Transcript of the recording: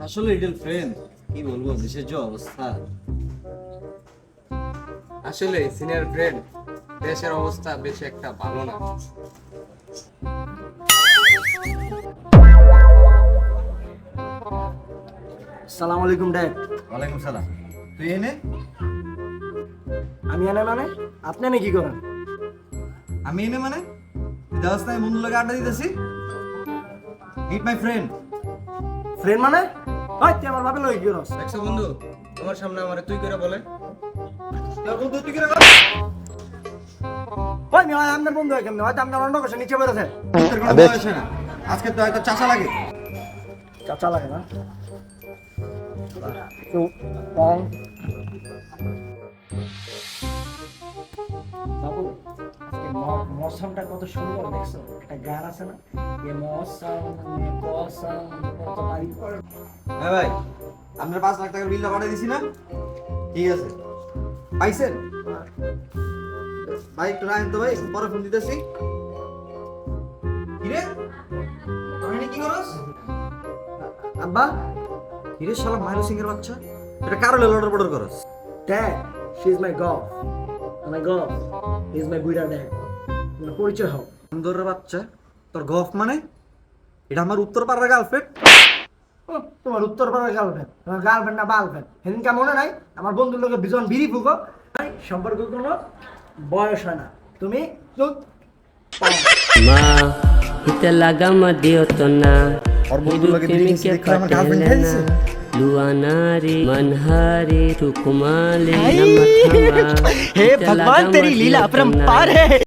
আসলে little friend কি বলবো, দেশের যে অবস্থা। আসলে সিনিয়র ফ্রেন্ড, দেশের অবস্থা বেশ একটা ভালো না। আসসালামু আলাইকুম ড্যাড। ওয়ালাইকুম সালাম। তুই এনে? আমি এনে মানে আপনি এনে কি করেন? আমি এনে মানে দেওয়াস নাই, বন্ধু লাগে আড্ডা দিতেছি। Meet my friend. ফ্রেন্ড মানে ওই তুই আমার বাপের লগে কি করস? দেখছো বন্ধু, তোমার সামনে আমারে তুই করে বলে। তোর বন্ধু তুই কি রে? ওই মেয়ে আপনার বন্ধু হয় কেমনে? হয়তো আপনার অন্য কথা নিচে বেরোছে। তোর কোনো ভয় আছে না? আজকে তো হয়তো চাচা লাগে। চাচা লাগে না? তো পং বাবু, আজকে মৌসমটা কত সুন্দর দেখছো? একটা গান আছে না, ये मौसम में मौसम কত বাড়ি পড়ে। হ্যাঁ ভাই, আপনার 5 লাখ টাকার বিলটা পাঠিয়ে দিছি না? ঠিক আছে, পাইছেন? ভাই একটু রাখেন তো ভাই, পরে ফোন দিতেছি। কি রে, তুই কি করস? আব্বা, কি রে শালা মাইরো সিং এর বাচ্চা, এটা কারো লড়ার বর্ডার করস? Dad, she is my golf. And my golf is my builder dad. তোমরা পরিচয় হও। সুন্দরের বাচ্চা, তোর গফ মানে? এটা আমার উত্তর পাড়ার গার্লফ্রেন্ড। তোমার উত্তর পাড়ার গার্লফ্রেন্ড, তোমার গার্লফ্রেন্ড না বার্লফ্রেন্ড, সেদিনকে মনে নাই আমার বন্ধুর লোকে ভীষণ বিড়ি ফুকো। সম্পর্ক কোনো বয়স হয় না। তুমি মা ইতে লাগাম দিও তো না ওর বন্ধুর লগে বিড়ি খেয়েছি দেখে আমার গার্লফ্রেন্ড খাইছে। লুয়ানারি मनहारी तुकुमाले हे भगवान तेरी लीला अपरंपार है।